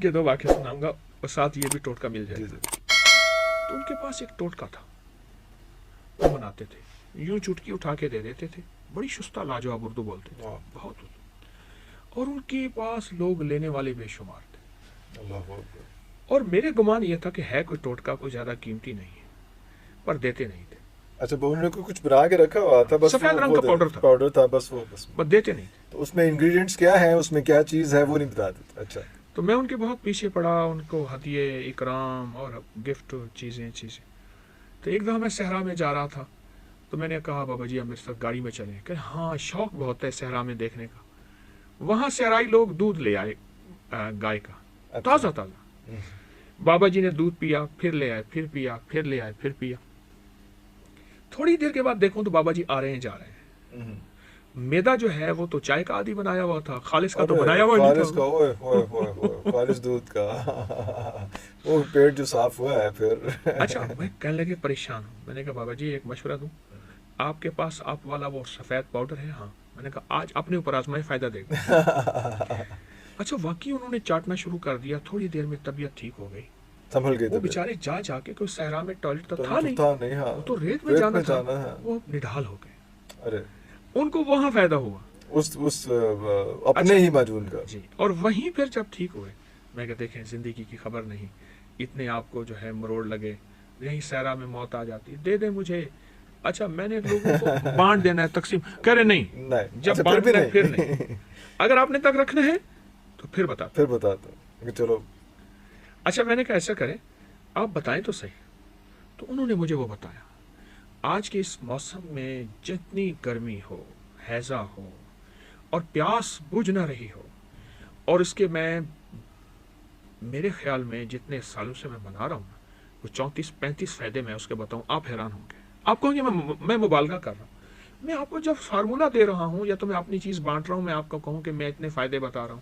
उनके 2 वाक़े सुनाऊंगा और साथ ये भी टोटका मिल जाएगा। तो उनके पास एक टोटका था, वो बनाते थे, यूं चुटकी उठा के दे देते थे, बड़ी शुस्ता लाजवाब उर्दू बोलते थे, बहुत उर्दू, और उनके पास लोग लेने वाले बेशुमार थे। और मेरे गुमान ये था कि है कोई टोटका, कोई ज़्यादा कीमती नहीं है, पर देते नहीं थे। अच्छा, उन्होंने कुछ बना के रखा हुआ था, बस सफेद रंग का पाउडर था बस वो, बस देते नहीं थे। तो उसमें इंग्रेडिएंट्स क्या है, उसमें क्या चीज़ है, वो नहीं बताते थे। अच्छा, तो मैं उनके बहुत पीछे पड़ा, उनको हदिये इकराम और गिफ्ट चीज़ें। तो एक दफ़ा मैं सहरा में जा रहा था, तो मैंने कहा बाबा जी आप मेरे साथ गाड़ी में चलें। कहे हाँ, शौक बहुत है सहरा में देखने का। वहाँ सहराई लोग दूध ले आए गाय का, ताज़ा ताज़ा। बाबा जी ने दूध पिया, फिर ले आए, फिर पिया, फिर ले आए, फिर पिया। थोड़ी देर के बाद देखूं तो बाबा जी आ रहे हैं, जा रहे हैं। मैदा जो है वो तो चाय का आदि बनाया हुआ था, खालिस का तो बनाया हुआ नहीं था। खालिस दूध का वो पेट जो साफ हुआ है फिर। अच्छा, मैं कहने लगे परेशान हूँ। मैंने कहा बाबा जी एक मशवरा दूं, आपके पास आप वाला वो सफ़ेद पाउडर है? हाँ। मैंने कहा आज अपने ऊपर आजमाए, फ़ायदा देगा। अच्छा, वाकई उन्होंने चाटना शुरू कर दिया। थोड़ी देर में तबीयत ठीक हो गई, संभल गई। वो बेचारे जाके कोई सहरा में टॉयलेट तो था नहीं, हाँ, वो तो रेत में जाना था, वो निढाल हो गए। अरे उनको वहाँ फायदा हुआ उस अपने ही माजून का जी। और वहीं फिर जब ठीक हुए, मैं कहा देखें जिंदगी की खबर नहीं, इतने आपको जो है मरोड़ लगे, यहीं सहरा में मौत आ जाती, दे दे मुझे। अच्छा, मैंने लोगों को बांट देना है, तकसीम कह रहे नहीं, जब बांट देना फिर नहीं, अगर आपने तक रखने हैं तो फिर बताता चलो। अच्छा, मैंने कहा ऐसा करें आप बताएं तो सही। तो उन्होंने मुझे वो बताया, आज के इस मौसम में जितनी गर्मी हो, हैजा हो और प्यास बुझ ना रही हो, और इसके मैं मेरे ख्याल में जितने सालों से मैं बना रहा हूँ वो 34-35 फायदे मैं उसके बताऊँ, आप हैरान होंगे। आप कहोगे मैं मुबालगा कर रहा हूँ। मैं आपको जब फार्मूला दे रहा हूँ या तो मैं अपनी चीज़ बांट रहा हूँ, मैं आपको कहूँ कि मैं इतने फ़ायदे बता रहा हूँ,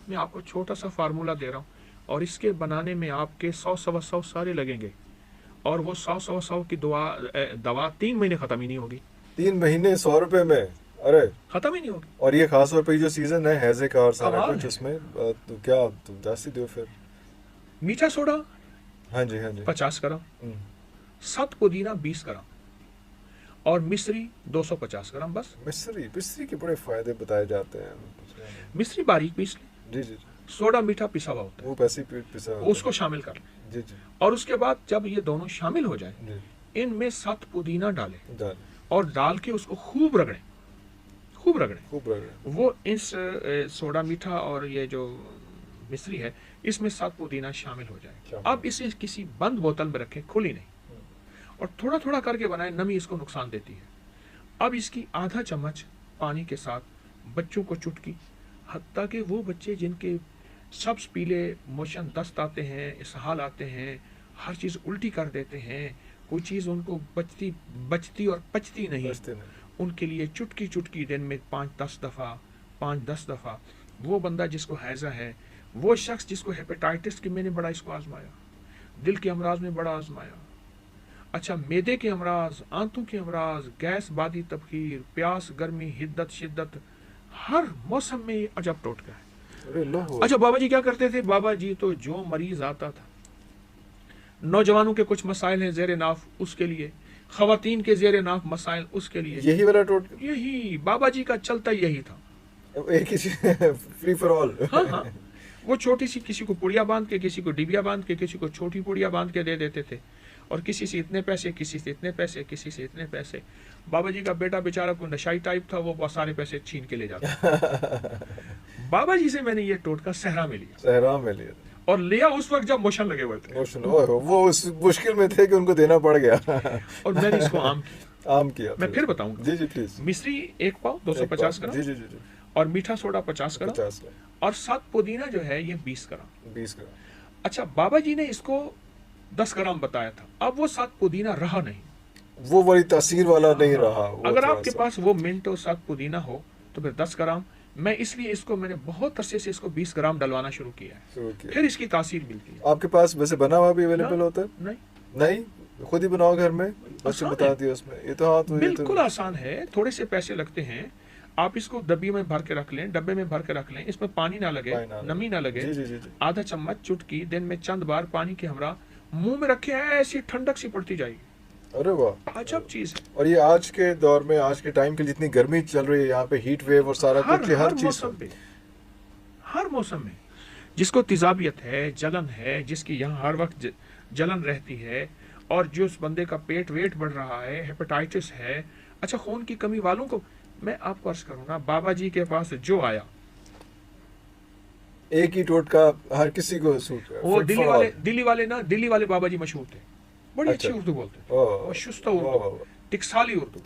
मैं आपको छोटा सा फार्मूला दे रहा हूँ और इसके बनाने में आपके 100 सारे लगेंगे, और वो 100 की दवा 3 महीने ख़त्म ही नहीं होगी। 3 महीने 100 रुपए में? अरे ख़त्म ही नहीं होगी। और ये खास तौर पे जो सीजन है हैजे का और सारा कुछ उसमें, तो क्या तुम जास्ती दो फिर? मीठा सोडा हाँ जी 50 ग्राम, 7 पुदीना 20 ग्राम और मिश्री 250 ग्राम बस। मिश्री के बड़े फायदे बताए जाते हैं। मिश्री बारीक पीस ले, जी। सोडा मीठा पिसा हुआ होता है, वो पैसे पिसा होता है, उसको शामिल कर ले। जी। और उसके बाद जब ये दोनों शामिल हो जाए, इनमें 7 पुदीना डालें और डाल के उसको खूब रगड़ें। वो इस सोडा मीठा और ये जो मिश्री है इसमें 7 पुदीना शामिल हो जाए। अब इसे किसी बंद बोतल में रखें, खुली नहीं, और थोड़ा थोड़ा करके बनाएं, नमी इसको नुकसान देती है। अब इसकी आधा चम्मच पानी के साथ बच्चों को चुटकी, हत्ता कि वो बच्चे जिनके सब्ज पीले मोशन, दस्त आते हैं, इसहाल आते हैं, हर चीज़ उल्टी कर देते हैं, कोई चीज़ उनको बचती और पचती नहीं, उनके लिए चुटकी चुटकी दिन में 5-10 दफ़ा। वो बंदा जिसको हैज़ा है, वो शख्स जिसको हेपेटाइटिस की, मैंने बड़ा इसको आजमाया, दिल के अमराज में बड़ा आजमाया, अच्छा मैदे के अमराज, आंतों के अमराज, गैस, बादी तबखीर, प्यास, गर्मी, हिद्दत, शिद्दत, हर मौसम में ये अजब टोटका है। अच्छा, बाबा जी क्या करते थे? बाबा जी तो जो मरीज आता था, नौजवानों के कुछ मसाइल हैं ज़ेरे नाफ, उसके लिए, खवातीन के ज़ेरे नाफ मसाइल, उसके लिए यही वाला टोटका, यही बाबा जी का चलता यही था, एक ही फ्री फॉर ऑल। हाँ, वो छोटी सी, किसी को पुड़िया बांध के, किसी को डिबिया बांध के, किसी को छोटी पुड़िया बांध के दे देते थे, और किसी से इतने पैसे, किसी से इतने पैसे, किसी से इतने पैसे। बाबा जी का बेटा बेचारा कोई नशाई टाइप था, वो सारे पैसे छीन के ले जाता। बाबा जी से मैंने ये टोटका सहरा में लिया और लिया उस वक्त जब मोशन लगे हुए थे, वो उस मुश्किल में थे कि उनको देना पड़ गया। और मैंने इसको आम किया। मैं फिर बताऊंगा। जी प्लीज। मिश्री 1 पाव 250 ग्राम, जी, और मीठा सोडा 50 ग्राम, और 7 पुदीना जो है ये 20 ग्राम। अच्छा, बाबा जी ने इसको 10 ग्राम बताया था, अब वो 7 पुदीना रहा नहीं, वो बड़ी तासीर वाला नहीं रहा। अगर आपके पास वो मिंट और 7 पुदीना हो तो फिर 10 ग्राम। मैं इसलिए इसको मैंने बहुत अरसे से इसको 20 ग्राम डलवाना शुरू किया है, फिर इसकी तासीर मिलती है। आपके पास वैसे बना हुआ भी अवेलेबल होता है? नहीं, खुद ही बनाओ घर में, बस बता दिया उसमें। ये तो हाँ, तो बिल्कुल आसान है, थोड़े से पैसे लगते हैं। آپ اس کو ڈبی میں بھر کے رکھ لیں، ڈبے میں بھر کے رکھ لیں، اس میں پانی نہ لگے، نمی نہ لگے، آدھا چمچ چٹکی دن میں چند بار پانی کے ہمراہ منہ میں رکھے ہیں، ایسی ٹھنڈک سی پڑتی جائے گی۔ ارے واہ، عجب چیز ہے۔ اور یہ آج کے دور میں، آج کے ٹائم کے لیے اتنی گرمی چل رہی ہے یہاں پہ، ہیٹ ویو اور سارا کچھ، ہر چیز موسم پہ، ہر موسم میں جس کو تیزابیت ہے، جلن ہے، جس کی یہاں ہر وقت جلن رہتی ہے، اور جو اس بندے کا پیٹ ویٹ بڑھ رہا ہے، ہیپیٹائٹس ہے، اچھا خون کی کمی والوں کو، میں آپ کو عرض کروں گا، بابا جی کے پاس جو آیا ایک ہی ٹوٹکا ہر کسی کو سوٹ ہے۔ وہ دلی والے بابا جی مشہور تھے، بڑی اچھی اردو بولتے تھے، اور شستہ اردو، ٹکسالی اردو،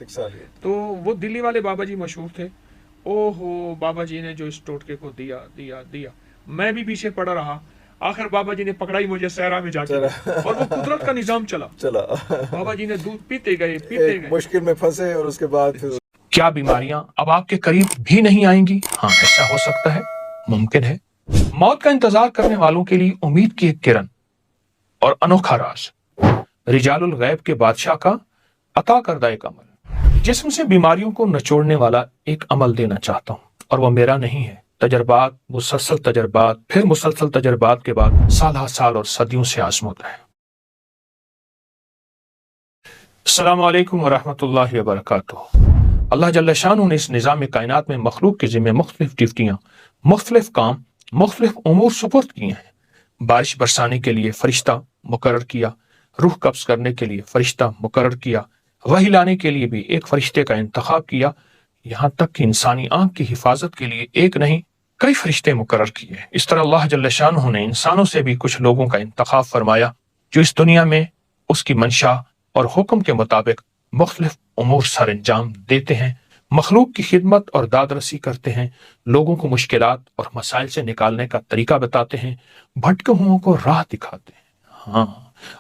تو وہ دلی والے بابا جی مشہور تھے۔ او ہو، بابا جی نے جو اس ٹوٹکے کو دیا، میں بھی پیچھے پڑا رہا، آخر بابا جی نے پکڑائی مجھے صحرا میں جا کے، اور وہ قدرت کا نظام چلا، بابا جی نے دودھ پیتے گئے، مشکل میں پھنسے، اور اس کے بعد پھر کیا بیماریاں اب آپ کے قریب بھی نہیں آئیں گی؟ ہاں، ایسا ہو سکتا ہے، ممکن ہے۔ موت کا انتظار کرنے والوں کے لیے امید کی ایک کرن اور انوکھا راز، رجال الغیب کے بادشاہ کا عطا کردہ ایک عمل، جسم سے بیماریوں کو نچوڑنے والا ایک عمل دینا چاہتا ہوں، اور وہ میرا نہیں ہے، تجربات، مسلسل تجربات، پھر مسلسل تجربات کے بعد سالہ سال اور صدیوں سے آزموتا ہے۔ السلام علیکم ورحمۃ اللہ وبرکاتہ۔ اللہ جل شانہ نے اس نظام کائنات میں مخلوق کے ذمہ مختلف ڈیوٹیاں، مختلف کام، مختلف امور سپرد کیے ہیں۔ بارش برسانے کے لیے فرشتہ مقرر کیا، روح قبض کرنے کے لیے فرشتہ مقرر کیا، وحی لانے کے لیے بھی ایک فرشتے کا انتخاب کیا، یہاں تک کہ انسانی آنکھ کی حفاظت کے لیے ایک نہیں کئی فرشتے مقرر کیے۔ اس طرح اللہ جل شانہ نے انسانوں سے بھی کچھ لوگوں کا انتخاب فرمایا جو اس دنیا میں اس کی منشا اور حکم کے مطابق مختلف امور سر انجام دیتے ہیں، مخلوق کی خدمت اور داد رسی کرتے ہیں، لوگوں کو مشکلات اور مسائل سے نکالنے کا طریقہ بتاتے ہیں، بھٹکے ہوئوں کو راہ دکھاتے ہیں۔ ہاں،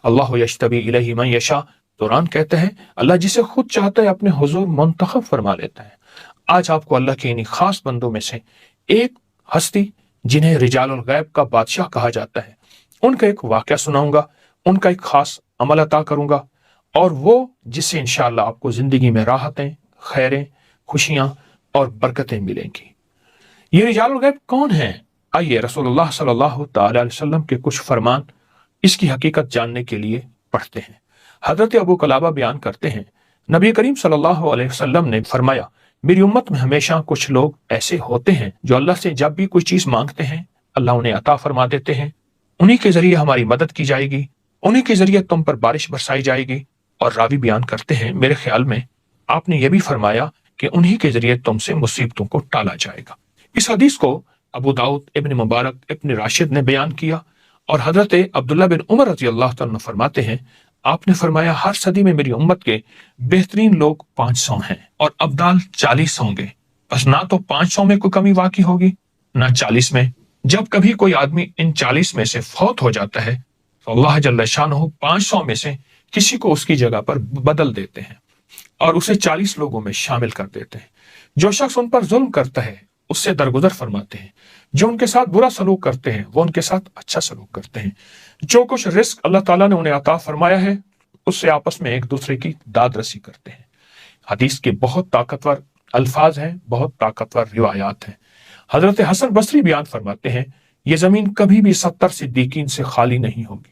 اللہ یجتبی الیہ من یشاء، قرآن کہتے ہیں اللہ جسے خود چاہتا ہے اپنے حضور منتخب فرما لیتا ہے۔ آج آپ کو اللہ کے انہی خاص بندوں میں سے ایک ہستی جنہیں رجال الغیب کا بادشاہ کہا جاتا ہے، ان کا ایک واقعہ سناؤں گا، ان کا ایک خاص عمل عطا کروں گا، اور وہ جس سے انشاءاللہ آپ کو زندگی میں راحتیں، خیریں، خوشیاں اور برکتیں ملیں گی۔ یہ رجال الغیب کون ہیں؟ آئیے رسول اللہ صلی اللہ تعالی علیہ وسلم کے کچھ فرمان اس کی حقیقت جاننے کے لیے پڑھتے ہیں۔ حضرت ابو قلابہ بیان کرتے ہیں، نبی کریم صلی اللہ علیہ وسلم نے فرمایا، میری امت میں ہمیشہ کچھ لوگ ایسے ہوتے ہیں جو اللہ سے جب بھی کوئی چیز مانگتے ہیں اللہ انہیں عطا فرما دیتے ہیں، انہی کے ذریعے ہماری مدد کی جائے گی، انہی کے ذریعے تم پر بارش برسائی جائے گی۔ اور راوی بیان کرتے ہیں، میرے خیال میں آپ نے یہ بھی فرمایا کہ انہی کے ذریعے تم سے مصیبتوں کو ٹالا جائے گا۔ اس حدیث کو ابو داؤد، ابن مبارک، ابن راشد نے بیان کیا، اور حضرت عبداللہ بن عمر رضی اللہ تعالیٰ فرماتے ہیں، آپ نے فرمایا ہر صدی میں میری امت کے بہترین لوگ 500 ہیں، اور ابدال 40 ہوں گے، بس نہ تو 500 میں کوئی کمی واقع ہوگی نہ 40 میں۔ جب کبھی کوئی آدمی ان 40 میں سے فوت ہو جاتا ہے تو اللہ جل شانہ 500 میں سے کسی کو اس کی جگہ پر بدل دیتے ہیں اور اسے 40 لوگوں میں شامل کر دیتے ہیں۔ جو شخص ان پر ظلم کرتا ہے اس سے درگزر فرماتے ہیں، جو ان کے ساتھ برا سلوک کرتے ہیں وہ ان کے ساتھ اچھا سلوک کرتے ہیں، جو کچھ رزق اللہ تعالیٰ نے انہیں عطا فرمایا ہے اس سے آپس میں ایک دوسرے کی داد رسی کرتے ہیں۔ حدیث کے بہت طاقتور الفاظ ہیں، بہت طاقتور روایات ہیں۔ حضرت حسن بصری بیان فرماتے ہیں، یہ زمین کبھی بھی 70 صدیقین سے خالی نہیں ہوگی۔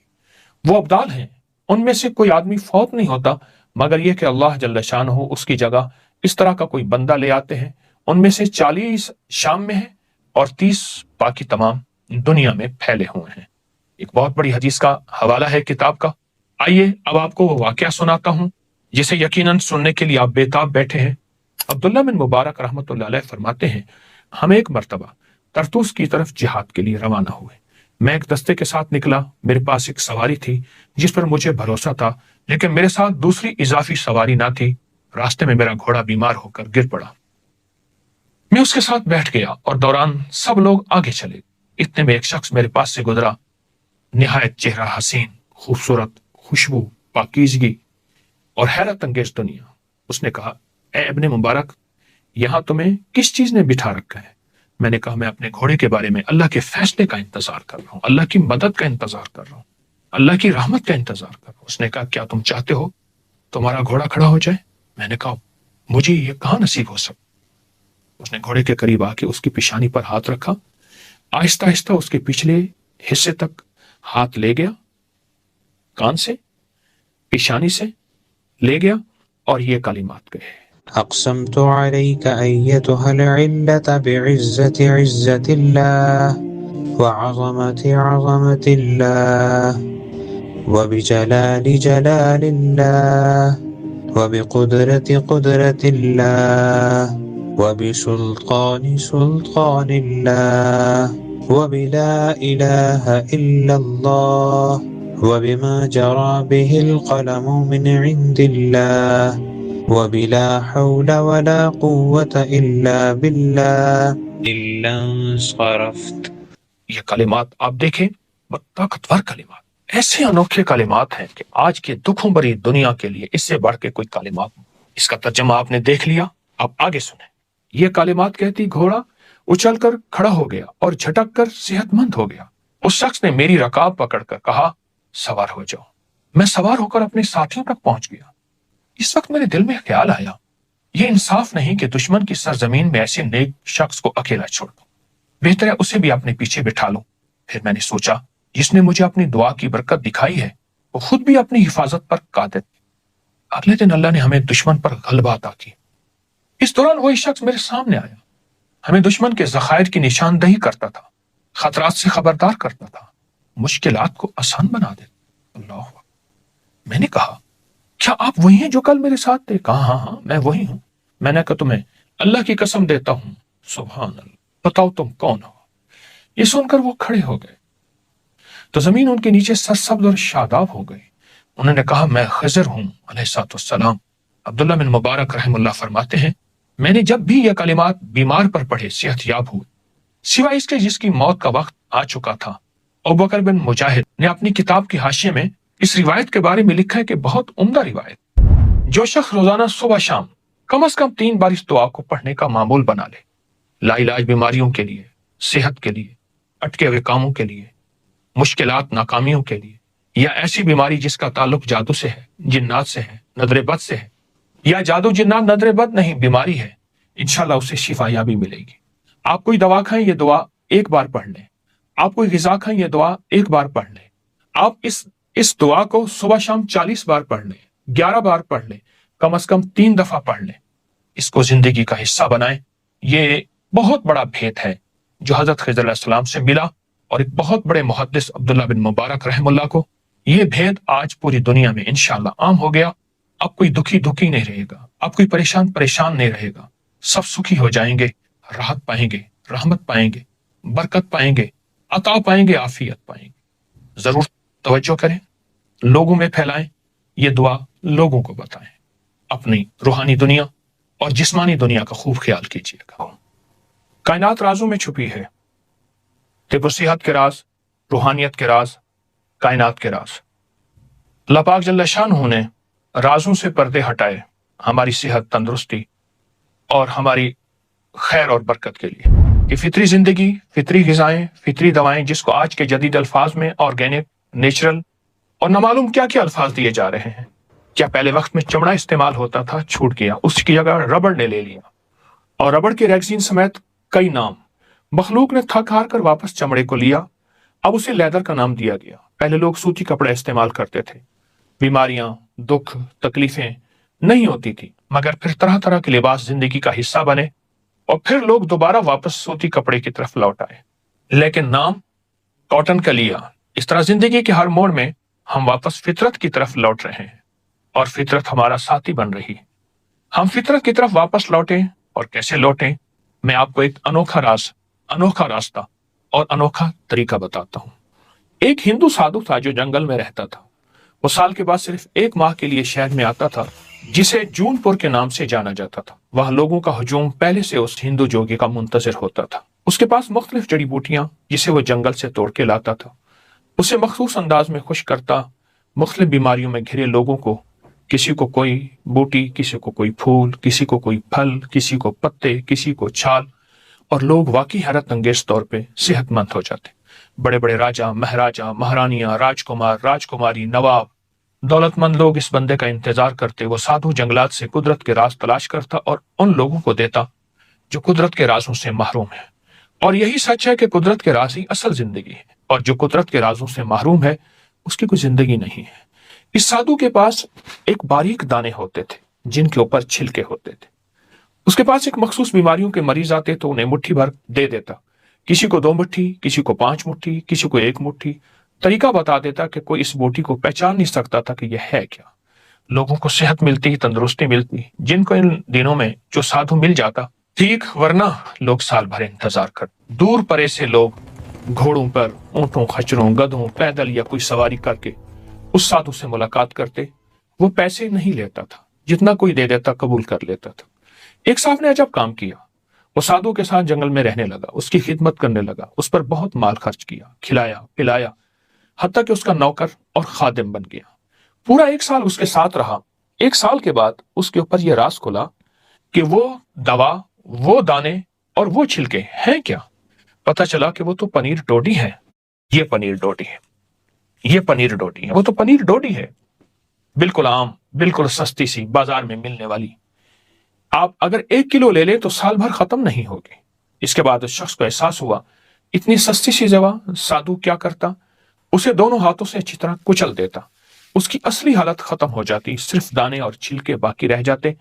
وہ ابدال ہیں، ان میں سے کوئی آدمی فوت نہیں ہوتا مگر یہ کہ اللہ جل شانہ اس کی جگہ اس طرح کا کوئی بندہ لے آتے ہیں، ان میں سے 40 شام میں ہیں اور 30 باقی تمام دنیا میں پھیلے ہوئے ہیں۔ ایک بہت بڑی حدیث کا حوالہ ہے کتاب کا۔ آئیے اب آپ کو وہ واقعہ سناتا ہوں جسے یقیناً سننے کے لیے آپ بےتاب بیٹھے ہیں۔ عبداللہ بن مبارک رحمۃ اللہ علیہ فرماتے ہیں، ہم ایک مرتبہ طرطوس کی طرف جہاد کے لیے روانہ ہوئے۔ میں ایک دستے کے ساتھ نکلا، میرے پاس ایک سواری تھی جس پر مجھے بھروسہ تھا، لیکن میرے ساتھ دوسری اضافی سواری نہ تھی۔ راستے میں میرا گھوڑا بیمار ہو کر گر پڑا، میں اس کے ساتھ بیٹھ گیا اور دوران سب لوگ آگے چلے۔ اتنے میں ایک شخص میرے پاس سے گزرا، نہایت چہرہ حسین، خوبصورت، خوشبو، پاکیزگی اور حیرت انگیز دنیا۔ اس نے کہا، اے ابن مبارک، یہاں تمہیں کس چیز نے بٹھا رکھا ہے؟ میں نے کہا، میں اپنے گھوڑے کے بارے میں اللہ کے فیصلے کا انتظار کر رہا ہوں، اللہ کی مدد کا انتظار کر رہا ہوں، اللہ کی رحمت کا انتظار کر رہا ہوں۔ اس نے کہا، کیا تم چاہتے ہو تمہارا گھوڑا کھڑا ہو جائے؟ میں نے کہا، مجھے یہ کہاں نصیب ہو سکتا۔ اس نے گھوڑے کے قریب آ کے اس کی پیشانی پر ہاتھ رکھا، آہستہ آہستہ اس کے پچھلے حصے تک ہاتھ لے گیا، کان سے پیشانی سے لے گیا اور یہ کلمات کہے: أقسمت عليك أيتها العلة بعزة عزة الله وعظمة عظمة الله وبجلال جلال الله وبقدرة قدرة الله وبسلطان سلطان الله وبلا إله إلا الله وبما جرى به القلم من عند الله وبلا حول ولا قوة إلا بالله إلا انصرفت. یہ کلمات آپ دیکھیں، بہت طاقتور کلمات، ایسے انوکھے کلمات ہیں کہ آج کے دکھوں بری دنیا کے لیے اس سے بڑھ کے کوئی کلمات نہیں. اس کا ترجمہ آپ نے دیکھ لیا، آپ آگے سنیں. یہ کلمات کہتی گھوڑا اچھل کر کھڑا ہو گیا اور جھٹک کر صحت مند ہو گیا. اس شخص نے میری رکاب پکڑ کر کہا: سوار ہو جاؤ. میں سوار ہو کر اپنے ساتھیوں تک پہنچ گیا. اس وقت میرے دل میں خیال آیا، یہ انصاف نہیں کہ دشمن کی سرزمین میں ایسے نیک شخص کو اکیلا چھوڑ دوں، بہتر ہے اسے بھی اپنے پیچھے بٹھا لوں. پھر میں نے سوچا، جس نے مجھے اپنی دعا کی برکت دکھائی ہے وہ خود بھی اپنی حفاظت پر قادر ہے. اگلے دن اللہ نے ہمیں دشمن پر غلبہ عطا کی. اس دوران وہی شخص میرے سامنے آیا، ہمیں دشمن کے ذخائر کی نشاندہی کرتا تھا، خطرات سے خبردار کرتا تھا، مشکلات کو آسان بنا دیتا. اللہ اکبر. میں نے کہا: کیا آپ وہی ہیں جو کل میرے ساتھ تھے؟ کہا: ہاں میں وہی ہوں. میں نے کہا: تمہیں اللہ کی قسم دیتا ہوں. سبحان اللہ. بتاؤ تم کون ہو؟ یہ سن کر وہ کھڑے ہو گئے تو زمین ان کے نیچے سرسبز اور شاداب ہو گئی. انہوں نے کہا: میں خضر ہوں علیہ الصلوۃ والسلام. عبداللہ بن مبارک رحم اللہ فرماتے ہیں، میں نے جب بھی یہ کلمات بیمار پر پڑھے صحت یاب ہوئے، سوائے اس کے جس کی موت کا وقت آ چکا تھا. ابوبکر بن مجاہد نے اپنی کتاب کی حاشیے میں اس روایت کے بارے میں لکھا ہے کہ بہت عمدہ روایت. جو شخص روزانہ صبح شام کم از کم 3 بار اس دعا کو پڑھنے کا معمول بنا لے، لا علاج بیماریوں کے لیے، صحت کے لیے، اٹکے ہوئے کاموں کے لیے، مشکلات ناکامیوں کے لیے، یا ایسی بیماری جس کا تعلق جادو سے ہے، جنات سے ہے، نظر بد سے ہے، یا جادو جنات نظر بد نہیں بیماری ہے، انشاءاللہ اسے شفا یابی ملے گی. آپ کوئی دوا کھائیں، یہ دعا 1 بار پڑھ لیں. آپ کوئی غذا کھائیں، یہ دعا 1 بار پڑھ لیں. آپ اس دعا کو صبح شام 40 بار پڑھ لیں، 11 بار پڑھ لیں، کم از کم 3 دفعہ پڑھ لیں. اس کو زندگی کا حصہ بنائیں. یہ بہت بڑا بھید ہے جو حضرت خضر علیہ السلام سے ملا، اور ایک بہت بڑے محدث عبداللہ بن مبارک رحم اللہ کو یہ بھید آج پوری دنیا میں انشاءاللہ عام ہو گیا. اب کوئی دکھی نہیں رہے گا، اب کوئی پریشان نہیں رہے گا. سب سکھی ہو جائیں گے، راحت پائیں گے، رحمت پائیں گے، برکت پائیں گے، عطا پائیں گے، عافیت پائیں گے. ضرور توجہ کریں، لوگوں میں پھیلائیں، یہ دعا لوگوں کو بتائیں. اپنی روحانی دنیا اور جسمانی دنیا کا خوب خیال کیجیے گا. کائنات رازوں میں چھپی ہے. طب و صحت کے راز، روحانیت کے راز، کائنات کے راز. اللہ پاک جل شانہ نے رازوں سے پردے ہٹائے ہماری صحت، تندرستی اور ہماری خیر اور برکت کے لیے. کہ فطری زندگی، فطری غذائیں، فطری دوائیں، جس کو آج کے جدید الفاظ میں آرگینک، نیچرل اور نامعلوم کیا کیا الفاظ دیے جا رہے ہیں. کیا پہلے وقت میں چمڑا استعمال ہوتا تھا، چھوٹ گیا، اس کی جگہ ربڑ نے لے لیا، اور ربڑ کے ریگزین سمیت کئی نام. مخلوق نے تھک ہار کر واپس چمڑے کو لیا، اب اسے لیدر کا نام دیا گیا. پہلے لوگ سوتی کپڑے استعمال کرتے تھے، بیماریاں، دکھ، تکلیفیں نہیں ہوتی تھی، مگر پھر طرح طرح کے لباس زندگی کا حصہ بنے اور پھر لوگ دوبارہ واپس سوتی کپڑے کی طرف لوٹ آئے، لیکن نام کاٹن کا لیا. اس طرح زندگی کے ہر موڑ میں ہم واپس فطرت کی طرف لوٹ رہے ہیں اور فطرت ہمارا ساتھی بن رہی ہے. ہم فطرت کی طرف واپس لوٹیں، اور کیسے لوٹیں، میں آپ کو ایک انوکھا راستہ اور انوکھا طریقہ بتاتا ہوں. ایک ہندو سادھو تھا جو جنگل میں رہتا تھا. وہ سال کے بعد صرف 1 ماہ کے لیے شہر میں آتا تھا جسے جون پور کے نام سے جانا جاتا تھا. وہاں لوگوں کا ہجوم پہلے سے اس ہندو جوگی کا منتظر ہوتا تھا. اس کے پاس مختلف جڑی بوٹیاں جسے وہ جنگل سے توڑ کے لاتا تھا، اسے مخصوص انداز میں خوش کرتا. مختلف بیماریوں میں گھرے لوگوں کو، کسی کو کوئی بوٹی، کسی کو کوئی پھول، کسی کو کوئی پھل، کسی کو پتے، کسی کو چھال، اور لوگ واقعی حیرت انگیز طور پہ صحت مند ہو جاتے. بڑے بڑے راجہ، مہاراجہ، مہارانیاں، راجکمار، راجکماری، نواب، دولت مند لوگ اس بندے کا انتظار کرتے. وہ سادھو جنگلات سے قدرت کے راز تلاش کرتا اور ان لوگوں کو دیتا जो कुदरत के राजों से महरूम है। और यही सच है कि कुदरत के राज ही असल जिंदगी है, और जो कुदरत के राजों से महरूम है उसकी कोई जिंदगी नहीं है। इस साधु के पास एक बारीक दाने होते थे जिनके ऊपर छिलके होते थे। उसके पास एक मखसूस बीमारियों के मरीज आते तो उन्हें मुट्ठी भर दे देता, किसी को 2 मुट्ठी, किसी को 5 मुट्ठी, किसी को 1 मुट्ठी। तरीका बता देता कि कोई इस बोटी को पहचान नहीं सकता था कि यह है क्या। लोगों को सेहत मिलती, तंदुरुस्ती मिलती। जिनको इन दिनों में जो साधु मिल जाता ठीक, वरना लोग साल भर इंतजार कर। दूर परे से लोग घोड़ों पर, ऊंटों, खच्चरों, गधों, पैदल या कोई सवारी करके उस साधु से मुलाकात करते। वो पैसे नहीं लेता था, जितना कोई दे देता कबूल कर लेता था। एक साहब ने अजब काम किया। वो साधु के साथ जंगल में रहने लगा, उसकी खिदमत करने लगा, उस पर बहुत माल खर्च किया, खिलाया पिलाया, हत्ता कि उसका नौकर और खादिम बन गया। पूरा 1 साल उसके साथ रहा। 1 साल के बाद उसके ऊपर यह राज खुला कि वो दवा, वो दाने और वो छिलके हैं क्या। पता चला कि वो तो पनीर डोडी है। ये पनीर डोडी है, ये पनीर डोडी है, वो तो पनीर डोडी है, बिल्कुल आम, बिल्कुल सस्ती सी, बाजार में मिलने वाली। आप अगर 1 किलो ले लें तो साल भर खत्म नहीं होगी। इसके बाद उस शख्स को एहसास हुआ इतनी सस्ती सी दवा साधु क्या करता, उसे दोनों हाथों से अच्छी तरह कुचल देता। उसकी असली हालत खत्म हो जाती, सिर्फ दाने और छिलके बाकी रह जाते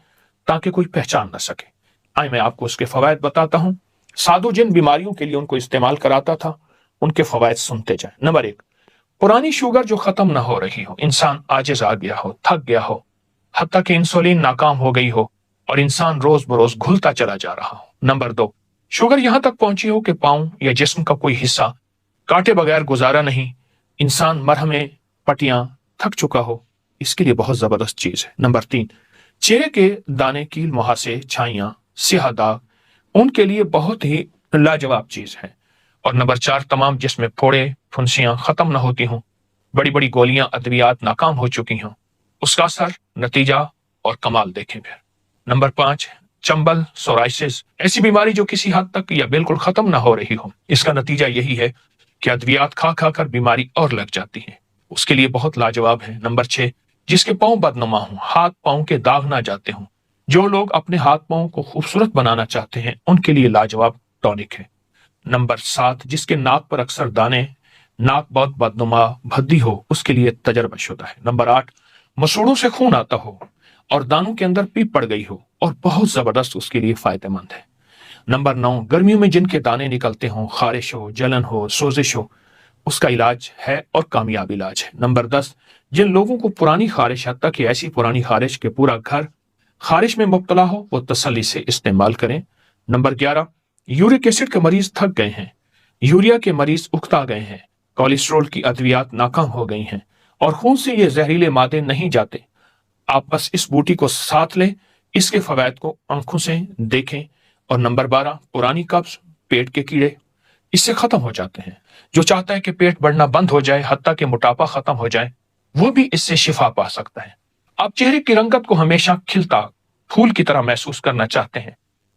ताकि कोई पहचान न सके। आइए मैं आपको उसके फवायद बताता हूं। साधु जिन बीमारियों के लिए उनको इस्तेमाल कराता था उनके फवायद सुनते जाए। नंबर 1, पुरानी शुगर जो खत्म ना हो रही हो, इंसान आजिज आ गया हो, थक गया हो, हत्ता कि इंसुलिन नाकाम हो गई हो और इंसान रोज बरोज घुलता चला जा रहा हो। नंबर 2, शुगर यहां तक पहुंची हो कि पांव या जिस्म का कोई हिस्सा काटे बगैर गुजारा नहीं, इंसान मरहमें, पटियां थक चुका हो, इसके लिए बहुत जबरदस्त चीज है। नंबर 3, चेहरे के दाने, कील मुहासे, छाइयां, स्याह दाग, उनके लिए बहुत ही लाजवाब चीज है। और नंबर 4, तमाम जिसमें फोड़े फुंसियां खत्म न होती हों, बड़ी बड़ी गोलियां, अद्वियात नाकाम हो चुकी हों, उसका असर, नतीजा और कमाल देखें फिर। नंबर 5, चंबल, सोराइसिस, ऐसी बीमारी जो किसी हद तक या बिल्कुल खत्म ना हो रही हो, इसका नतीजा यही है कि अद्वियात खा खा कर बीमारी और लग जाती है, उसके लिए बहुत लाजवाब है। नंबर 6, जिसके पांव बदनुमा हों, हाथ पांव के दाग ना जाते हों, जो लोग अपने हाथ पांव को खूबसूरत बनाना चाहते हैं उनके लिए लाजवाब टॉनिक है। नंबर 7, जिसके नाक पर अक्सर दाने, नाक बहुत बदनुमा, भद्दी हो, उसके लिए तजर्बाशुदा है। नंबर 8, मसूड़ों से खून आता हो और दानों के अंदर पीप पड़ गई हो और बहुत जबरदस्त, उसके लिए फायदेमंद है। नंबर 9, गर्मियों में जिनके दाने निकलते हों, खारिश हो, जलन हो, सोजिश हो, उसका इलाज है और कामयाब इलाज है। नंबर 10, जिन लोगों को पुरानी खारिश, हत्ता कि ऐसी पुरानी खारिश के पूरा घर खारिश में मुब्तला हो, वो तसल्ली से इस्तेमाल करें। नंबर 11, यूरिक एसिड के मरीज थक गए हैं, यूरिया के मरीज उकता गए हैं, कोलेस्ट्रोल की अद्वियात नाकाम हो गई हैं और खून से ये जहरीले मादे नहीं जाते, आप बस इस बूटी को साथ लें, इसके फवायद को आंखों से देखें। और नंबर 12, पुरानी कब्ज, पेट के कीड़े, इससे खत्म हो जाते हैं। जो चाहता है कि पेट बढ़ना बंद हो जाए, हत्ता कि मोटापा खत्म हो जाए, वो भी इससे शिफा पा सकता है। आप चेहरे की रंगत को हमेशा खिलता फूल की तरह महसूस करना चाहते हैं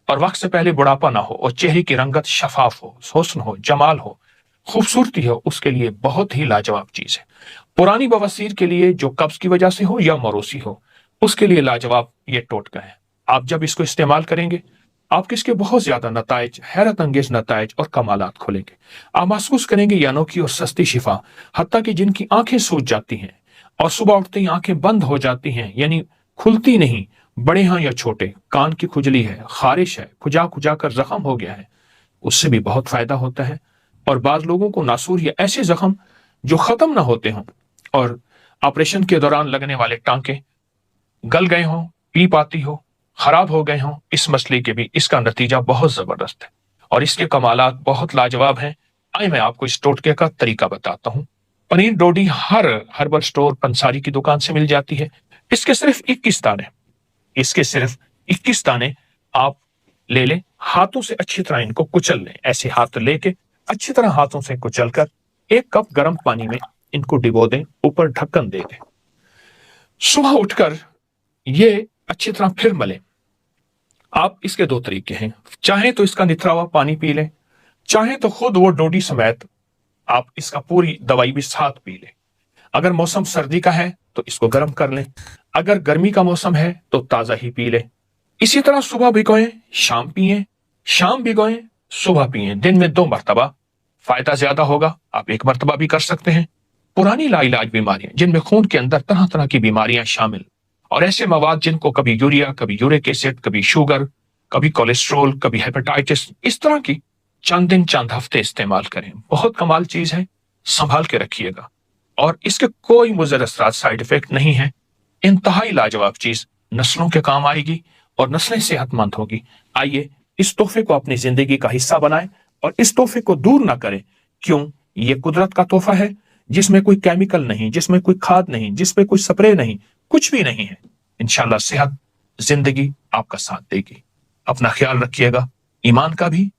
और वक्त से पहले बुढ़ापा ना हो और चेहरे की रंगत शफाफ हो, हुस्न हो, जमाल हो, खूबसूरती हो, उसके लिए बहुत ही लाजवाब चीज है। पुरानी बवासीर के लिए, जो कब्ज की वजह से हो या मरोसी हो, उसके लिए लाजवाब ये टोटका है। आप जब इसको इस्तेमाल करेंगे आपके इसके बहुत ज्यादा नताइज, हैरत अंगेज नताइज और कमालात खोलेंगे। आप महसूस करेंगे ये अनोखी और सस्ती शिफा, हत्ता कि जिनकी आंखें सूज जाती हैं और सुबह उठते ही आंखें बंद हो जाती हैं, यानी खुलती नहीं, बड़े हैं या छोटे, कान की खुजली है, खारिश है, खुजा खुजा कर जख्म हो गया है, उससे भी बहुत फायदा होता है। और बाज लोगों को नासूर या ऐसे जख्म जो खत्म ना होते हों और ऑपरेशन के दौरान लगने वाले टांके गल गए हों, पीप आती हो, खराब हो गए हों, इस मसले के भी इसका नतीजा बहुत जबरदस्त है और इसके कमालात बहुत लाजवाब हैं। आइए मैं आपको इस टोटके का तरीका बताता हूं। पनीर डोडी हर हर्बल स्टोर, पंसारी की दुकान से मिल जाती है। इसके सिर्फ 21 दाने, इसके सिर्फ 21 दाने आप ले लें, हाथों से अच्छी तरह इनको कुचल लें। ऐसे हाथ लेके अच्छी तरह हाथों से कुचलकर 1 कप गर्म पानी में इनको डिबो दें, ऊपर ढक्कन दे दें। सुबह उठकर ये अच्छी तरह फिर मलें। आप इसके 2 तरीके हैं, चाहे तो इसका निथरा हुआ पानी पी लें, चाहे तो खुद वो डोडी समेत आप इसका पूरी दवाई भी साथ पी लें। अगर मौसम सर्दी का है तो इसको गर्म कर लें, अगर गर्मी का मौसम है तो ताजा ही पी लें। इसी तरह सुबह भिगोएं, शाम पिएं, शाम भिगोएं, सुबह पिएं, दिन में 2 मरतबा। फायदा ज्यादा होगा, आप 1 मरतबा भी कर सकते हैं। पुरानी लाइलाज बीमारियां जिनमें खून के अंदर तरह तरह की बीमारियां शामिल, और ऐसे मवाद जिनको कभी यूरिया, कभी यूरिक एसिड, कभी शुगर, कभी कोलेस्ट्रोल, कभी हेपेटाइटिस, इस तरह की चंद दिन चंद हफ्ते इस्तेमाल करें। बहुत कमाल चीज है, संभाल के रखिएगा, और इसके कोई मुज़र असरात, साइड इफेक्ट नहीं है। इंतहाई लाजवाब चीज, नस्लों के काम आएगी और नस्लें सेहतमंद होगी। आइए इस तोहफे को अपनी जिंदगी का हिस्सा बनाएं और इस तोहफे को दूर ना करें। क्यों? ये कुदरत का तोहफा है जिसमें कोई केमिकल नहीं, जिसमें कोई खाद नहीं, जिसमें कोई स्प्रे नहीं, कुछ भी नहीं है। इंशाल्लाह सेहत जिंदगी आपका साथ देगी। अपना ख्याल रखिएगा, ईमान का भी